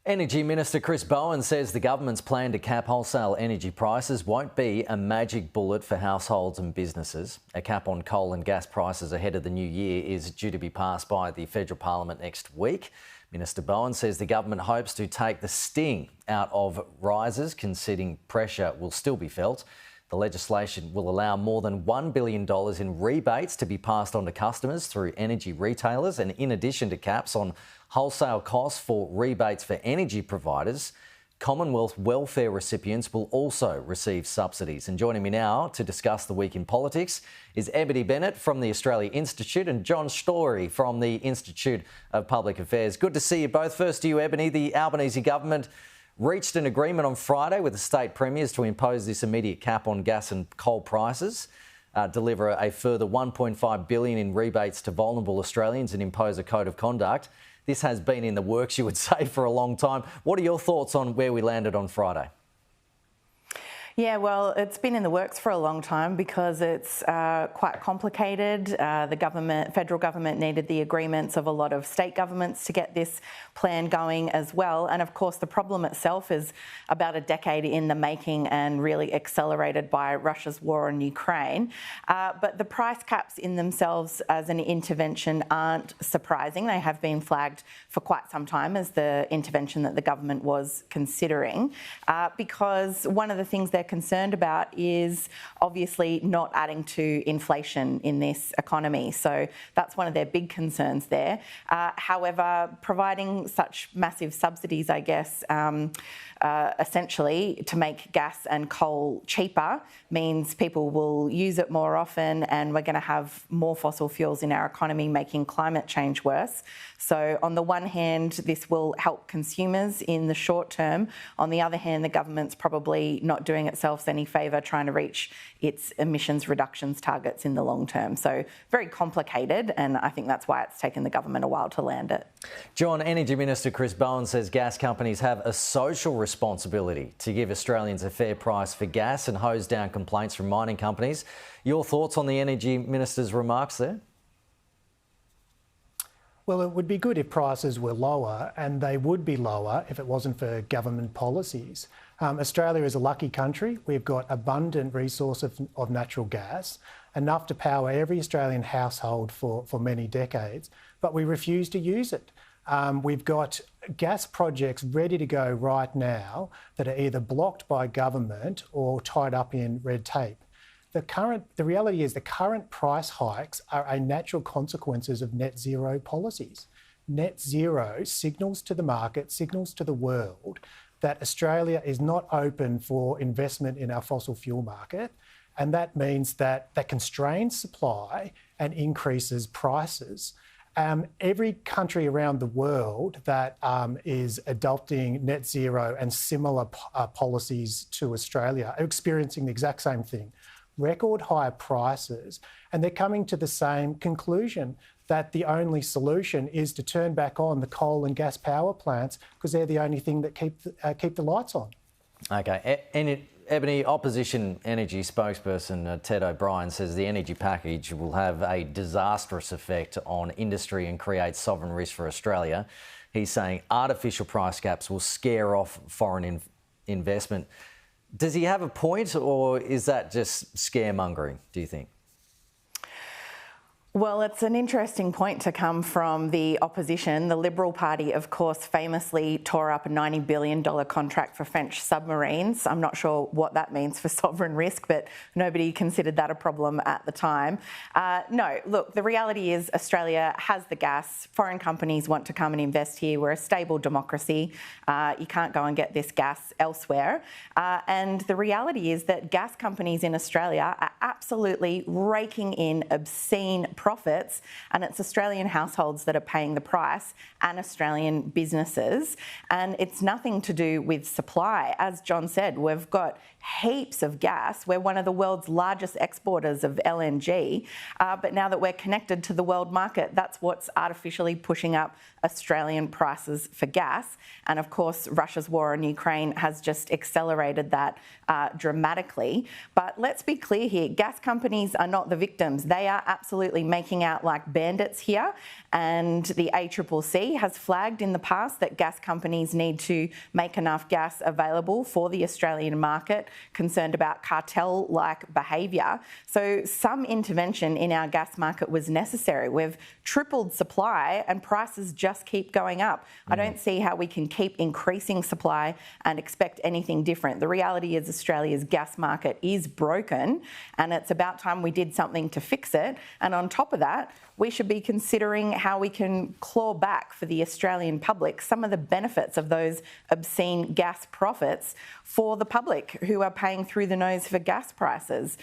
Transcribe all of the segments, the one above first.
Energy Minister Chris Bowen says the government's plan to cap wholesale energy prices won't be a magic bullet for households and businesses. A cap on coal and gas prices ahead of the new year is due to be passed by the federal parliament next week. Minister Bowen says the government hopes to take the sting out of rises, conceding pressure will still be felt. The legislation will allow more than $1 billion in rebates to be passed on to customers through energy retailers, and in addition to caps on wholesale costs for rebates for energy providers, Commonwealth welfare recipients will also receive subsidies. And joining me now to discuss the week in politics is Ebony Bennett from the Australia Institute and John Storey from the Institute of Public Affairs. Good to see you both. First to you, Ebony. The Albanese government reached an agreement on Friday with the state premiers to impose this immediate cap on gas and coal prices, deliver a further $1.5 billion in rebates to vulnerable Australians and impose a code of conduct. This has been in the works, you would say, for a long time. What are your thoughts on where we landed on Friday? Yeah, well, it's been in the works for a long time because it's quite complicated. The federal government needed the agreements of a lot of state governments to get this plan going as well. And of course, the problem itself is about a decade in the making and really accelerated by Russia's war on Ukraine. But the price caps in themselves as an intervention aren't surprising. They have been flagged for quite some time as the intervention that the government was considering, because one of the things they're concerned about is obviously not adding to inflation in this economy. So that's one of their big concerns there. However, providing such massive subsidies, I guess, essentially to make gas and coal cheaper means people will use it more often, and we're going to have more fossil fuels in our economy, making climate change worse. So on the one hand, this will help consumers in the short term. On the other hand, the government's probably not doing itself any favour trying to reach its emissions reductions targets in the long term. So very complicated, and I think that's why it's taken the government a while to land it. John, Energy Minister Chris Bowen says gas companies have a social responsibility to give Australians a fair price for gas and hose down complaints from mining companies. Your thoughts on the Energy Minister's remarks there? Well, it would be good if prices were lower, and they would be lower if it wasn't for government policies. Australia is a lucky country. We've got abundant resource of natural gas, enough to power every Australian household for many decades, but we refuse to use it. We've got gas projects ready to go right now that are either blocked by government or tied up in red tape. The reality is the current price hikes are a natural consequences of net zero policies. Net zero signals to the market, signals to the world that Australia is not open for investment in our fossil fuel market, and that means that constrains supply and increases prices. Every country around the world that is adopting net zero and similar policies to Australia are experiencing the exact same thing. Record high prices, and they're coming to the same conclusion that the only solution is to turn back on the coal and gas power plants because they're the only thing that keep the lights on. Okay, Ebony, opposition energy spokesperson Ted O'Brien says the energy package will have a disastrous effect on industry and create sovereign risk for Australia. He's saying artificial price caps will scare off foreign investment. Does he have a point, or is that just scaremongering, do you think? Well, it's an interesting point to come from the opposition. The Liberal Party, of course, famously tore up a $90 billion contract for French submarines. I'm not sure what that means for sovereign risk, but nobody considered that a problem at the time. No, look, the reality is Australia has the gas. Foreign companies want to come and invest here. We're a stable democracy. You can't go and get this gas elsewhere. And the reality is that gas companies in Australia are absolutely raking in obscene profits, and it's Australian households that are paying the price and Australian businesses, and it's nothing to do with supply. As John said, we've got heaps of gas. We're one of the world's largest exporters of LNG, but now that we're connected to the world market, that's what's artificially pushing up Australian prices for gas. And of course, Russia's war on Ukraine has just accelerated that dramatically. But let's be clear here, gas companies are not the victims. They are absolutely making out like bandits here. And the ACCC has flagged in the past that gas companies need to make enough gas available for the Australian market, concerned about cartel-like behaviour. So some intervention in our gas market was necessary. We've tripled supply and prices just keep going up. I don't see how we can keep increasing supply and expect anything different. The reality is Australia's gas market is broken and it's about time we did something to fix it. And on top of that, we should be considering how we can claw back for the Australian public some of the benefits of those obscene gas profits for the public who are paying through the nose for gas prices.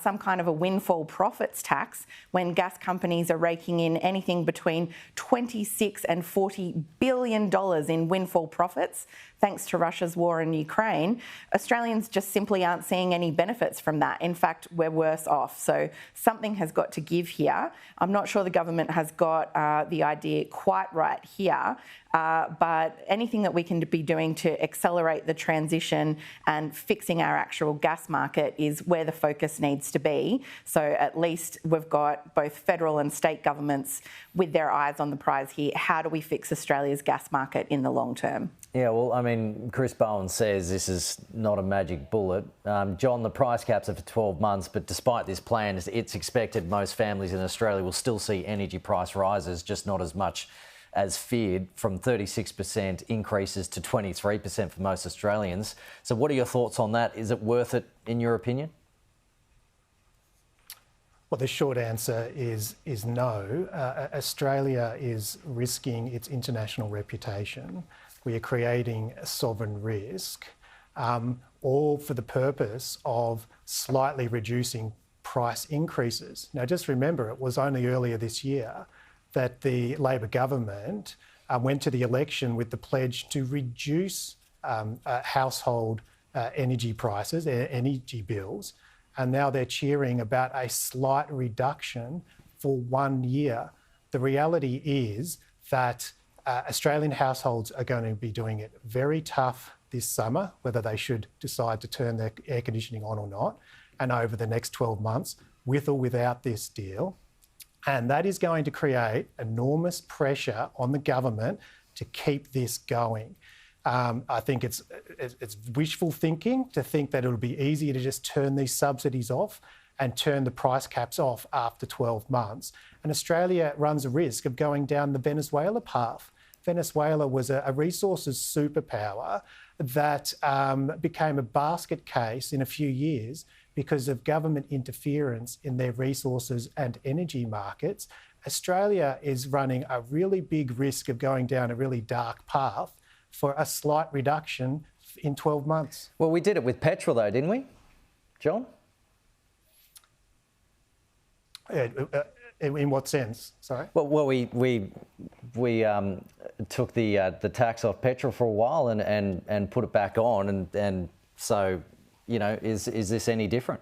Some kind of a windfall profits tax when gas companies are raking in anything between $26 and $40 billion in windfall profits thanks to Russia's war in Ukraine. Australians just simply aren't seeing any benefits from that. In fact, we're worse off. So something has got to give here. I'm not sure the government has got the idea quite right here, but anything that we can be doing to accelerate the transition and fixing our actual gas market is where the focus needs to be. So at least we've got both federal and state governments with their eyes on the prize here. How do we fix Australia's gas market in the long term? Yeah, well, I mean, Chris Bowen says this is not a magic bullet. John, the price caps are for 12 months, but despite this plan, it's expected most families in Australia will still see energy price rises, just not as much as feared, from 36% increases to 23% for most Australians. So what are your thoughts on that? Is it worth it, in your opinion? Well, the short answer is no. Australia is risking its international reputation. We are creating a sovereign risk, all for the purpose of slightly reducing price increases. Now, just remember, it was only earlier this year that the Labor government went to the election with the pledge to reduce household energy prices, energy bills, and now they're cheering about a slight reduction for 1 year. The reality is that Australian households are going to be doing it very tough this summer, whether they should decide to turn their air conditioning on or not, and over the next 12 months, with or without this deal. And that is going to create enormous pressure on the government to keep this going. I think it's wishful thinking to think that it'll be easier to just turn these subsidies off and turn the price caps off after 12 months. And Australia runs a risk of going down the Venezuela path. Venezuela was a resources superpower that became a basket case in a few years because of government interference in their resources and energy markets. Australia is running a really big risk of going down a really dark path for a slight reduction in 12 months. Well, we did it with petrol though, didn't we, John? In what sense? Sorry. Well, we took the tax off petrol for a while and put it back on, and so, you know, is this any different?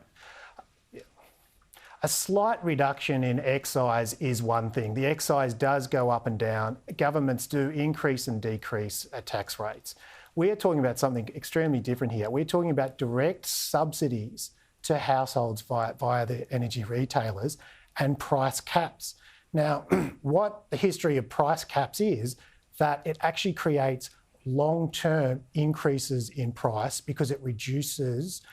A slight reduction in excise is one thing. The excise does go up and down. Governments do increase and decrease tax rates. We're talking about something extremely different here. We're talking about direct subsidies to households via the energy retailers and price caps. Now, what the history of price caps is that it actually creates long-term increases in price because it reduces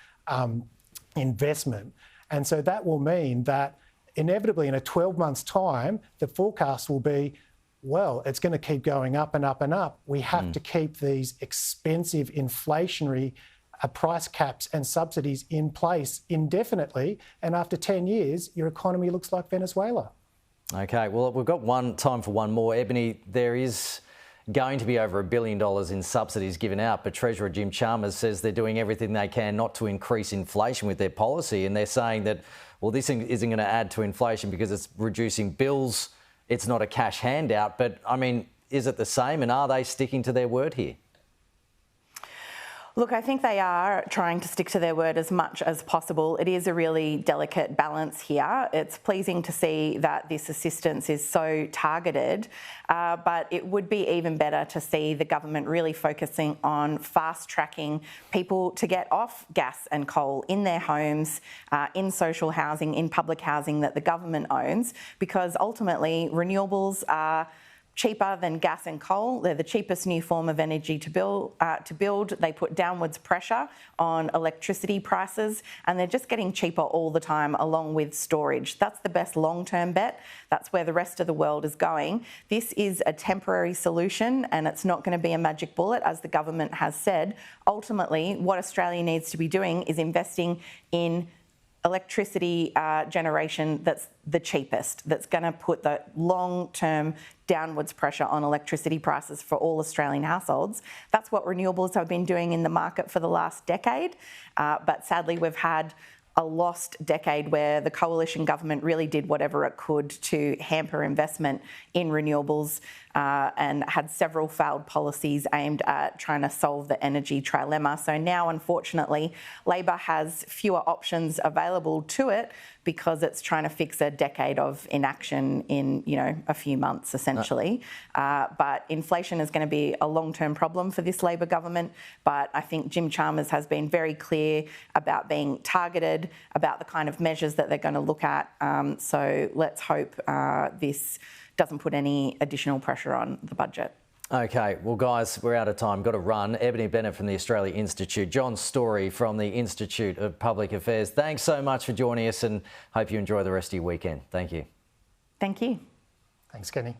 investment. And so that will mean that inevitably in a 12 months time, the forecast will be, well, it's going to keep going up and up and up. We have to keep these expensive inflationary price caps and subsidies in place indefinitely. And after 10 years, your economy looks like Venezuela. Okay, well, we've got time for one more. Ebony, there is going to be over $1 billion in subsidies given out, but Treasurer Jim Chalmers says they're doing everything they can not to increase inflation with their policy, and they're saying that, well, this isn't going to add to inflation because it's reducing bills, it's not a cash handout. But, I mean, is it the same, and are they sticking to their word here? Look, I think they are trying to stick to their word as much as possible. It is a really delicate balance here. It's pleasing to see that this assistance is so targeted, but it would be even better to see the government really focusing on fast-tracking people to get off gas and coal in their homes, in social housing, in public housing that the government owns, because ultimately renewables are cheaper than gas and coal. They're the cheapest new form of energy to build. They put downwards pressure on electricity prices, and they're just getting cheaper all the time along with storage. That's the best long-term bet. That's where the rest of the world is going. This is a temporary solution, and it's not going to be a magic bullet, as the government has said. Ultimately, what Australia needs to be doing is investing in electricity generation that's the cheapest, that's going to put the long-term downwards pressure on electricity prices for all Australian households. That's what renewables have been doing in the market for the last decade, but sadly we've had a lost decade where the coalition government really did whatever it could to hamper investment in renewables and had several failed policies aimed at trying to solve the energy trilemma. So now, unfortunately, Labor has fewer options available to it because it's trying to fix a decade of inaction in, a few months, essentially. But inflation is going to be a long-term problem for this Labor government. But I think Jim Chalmers has been very clear about being targeted, about the kind of measures that they're going to look at. So let's hope this doesn't put any additional pressure on the budget. Okay, well, guys, we're out of time. Got to run. Ebony Bennett from the Australia Institute, John Storey from the Institute of Public Affairs. Thanks so much for joining us, and hope you enjoy the rest of your weekend. Thank you. Thank you. Thanks, Kenny.